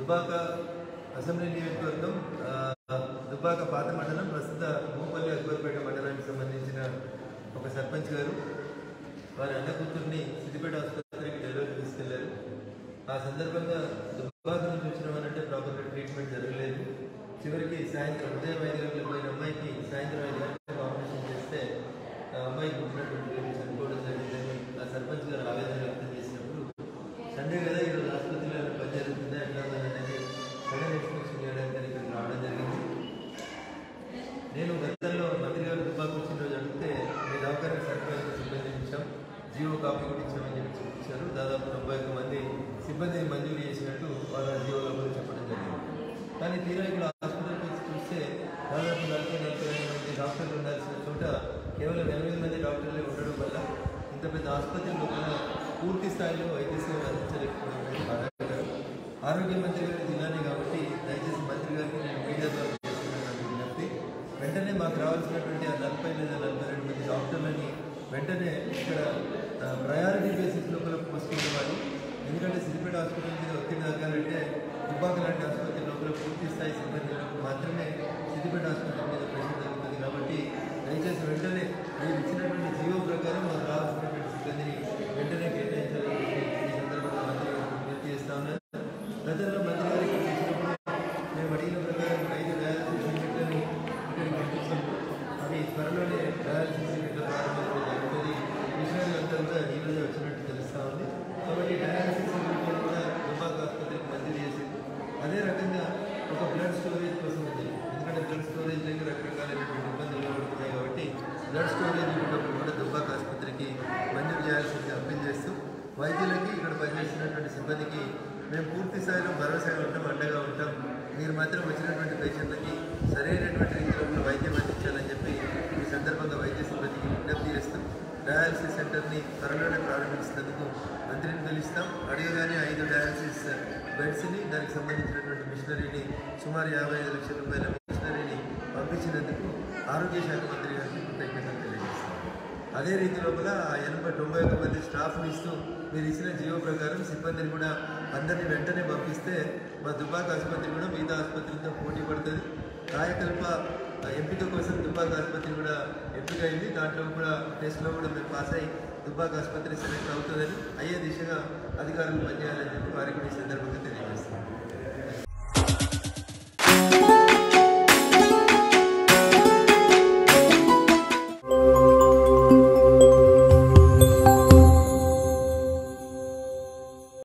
Dubbaka assembly నియోజకవర్గం దుబ్బాక పాత మండలం ప్రస్తుత భూపల్లి అక్బర్పేట మండలానికి సంబంధించిన ఒక సర్పంచ్ గారు వారి అన్న కూతుర్ని సిద్దిపేట ఆసుపత్రికి డెలివరీ తీసుకెళ్లారు. ఆ సందర్భంగా దుబ్బాక నుంచి వచ్చిన వాళ్ళంటే ప్రాపర్గా ట్రీట్మెంట్ జరగలేదు. చివరికి సాయంత్రం ఉదయం 5 గంటలకు పోయిన అమ్మాయికి సాయంత్రం 5 గంటలకు ఆపరేషన్ చేస్తే ఆ అమ్మాయికి పుట్టినటువంటి చనిపోవడం జరిగిందని ఆ సర్పంచ్ గారు ఆవేదన వ్యక్తం చేసినప్పుడు సండే కదా ఈరోజు ఆసుపత్రిలో పని జరుగుతుందా ఎట్లా అనేది సడన్ ఎక్స్పెక్షన్ చేయడానికి ఇక్కడికి రావడం జరిగింది. నేను గతంలో మంత్రి గారు దుబ్బాక వచ్చిన రోజు అడిగితే మీ దవాఖానకు సరిపోయిన సిబ్బంది ఇచ్చాం, జీవో కాపీ కూడా ఇచ్చామని చెప్పి చూపించారు. దాదాపు 91 మంది సిబ్బందిని మంజూరు చేసినట్టు వాళ్ళ జీవోలో కూడా చెప్పడం జరిగింది. కానీ తీరా ఇక్కడ హాస్పిటల్కి వచ్చి చూస్తే దాదాపు 40-42 మంది డాక్టర్లు ఉండాల్సిన చోట కేవలం 8 మంది డాక్టర్లే ఉండడం వల్ల ఇంత పెద్ద ఆసుపత్రిలో కూడా పూర్తి స్థాయిలో వైద్య సేవలు అందించలేకపోవడం అనేది బాధాకరం. ఆరోగ్య మంత్రి గారి జిల్లానే కాబట్టి దయచేసి మంత్రి గారికి నేను మీడియా ద్వారా చేస్తున్నటువంటి విజ్ఞప్తి, వెంటనే మాకు రావాల్సినటువంటి ఆ 40 లేదా 42 మంది డాక్టర్లని వెంటనే ఇక్కడ ప్రయారిటీ బేసిస్లో కూడా పోస్టింగ్ ఇవ్వాలి. ఎందుకంటే సిద్దిపేట హాస్పిటల్ మీద ఒత్తిడి తగ్గాలంటే దుబ్బాక లాంటి ఆసుపత్రి లోపల పూర్తి స్థాయి సిబ్బంది మాత్రమే సిద్దిపేట ఆసుపత్రి మీద ప్రెషర్ జరుగుతుంది. కాబట్టి దయచేసి వెంటనే మీరు ఇచ్చినటువంటి జీవో ప్రకారం మాకు రావాల్సినటువంటి సిబ్బందిని వెంటనే కేటాయించాలని ఈ సందర్భంగా మంత్రి గారికి విజ్ఞప్తి చేస్తా ఉన్నాను. గతంలో మంత్రి గారికి చేసినప్పుడు మేము అడిగిన ప్రకారం 5 డయాలసిస్ యూనిట్లని ఇక్కడికి పంపించాము. అవి త్వరలోనే డయాలసిస్ యూనిట్ల ప్రారంభించడం జరుగుతుంది. మిషనరీలంతా కూడా ఈరోజే వచ్చినట్టు తెలుస్తూ ఉంది. కాబట్టి డయాలసిస్ యూనిట్లు కూడా దుబ్బాక ఆసుపత్రికి మంజూరు చేసింది. అదే రకంగా ఒక బ్లడ్ స్టోరేజ్ కోసం ఉంది. ఎందుకంటే బ్లడ్ స్టోరేజ్ దగ్గర రకరకాలైనటువంటి ఇబ్బందులు ఉన్నాయి కాబట్టి బ్లడ్ స్టోరేజ్ యూనిట్ కూడా దుబ్బాక ఆసుపత్రికి మంజూరు చేయాల్సిందిగా అప్పీల్ చేస్తూ వైద్యులకి ఇక్కడ పనిచేస్తున్నటువంటి సిబ్బందికి మేము పూర్తి స్థాయిలో భరోసాగా ఉంటాం, అండగా ఉంటాం. మీరు మాత్రం వచ్చినటువంటి పేషెంట్లకి సరైనటువంటి రీతిలో వైద్యం అందించాలని చెప్పి ఈ సందర్భంగా వైద్య సిబ్బందికి విజ్ఞప్తి చేస్తూ డయాలసిస్ సెంటర్ని త్వరలోనే ప్రారంభించినందుకు మంత్రిని పిలుస్తాం. అడిగగానే 5 డయాలసిస్ బెడ్స్ని దానికి సంబంధించినటువంటి మిషనరీని సుమారు 55 లక్షల రూపాయల మిషనరీని పంపించినందుకు ఆరోగ్య శాఖ మంత్రి గారికి కృతజ్ఞతలు తెలియజేస్తాం. అదే రీతి లోపల 91 మంది స్టాఫ్ని ఇస్తూ మీరు ఇచ్చిన జీవో ప్రకారం సిబ్బందిని కూడా అందరినీ వెంటనే పంపిస్తే మా దుబ్బాక ఆసుపత్రి కూడా మిగతా ఆసుపత్రులతో పోటీ పడుతుంది. కాయకల్ప ఎంపిక కోసం దుబ్బాక ఆసుపత్రి కూడా ఎంపిక అయింది. దాంట్లో కూడా టెస్ట్లో కూడా మేము పాస్ అయ్యి దుబ్బాక ఆసుపత్రి సెలెక్ట్ అవుతుందని అయ్యే దిశగా అధికారులు పనిచేయాలని చెప్పి వారికి కూడా ఈ సందర్భంగా తెలియజేస్తాం.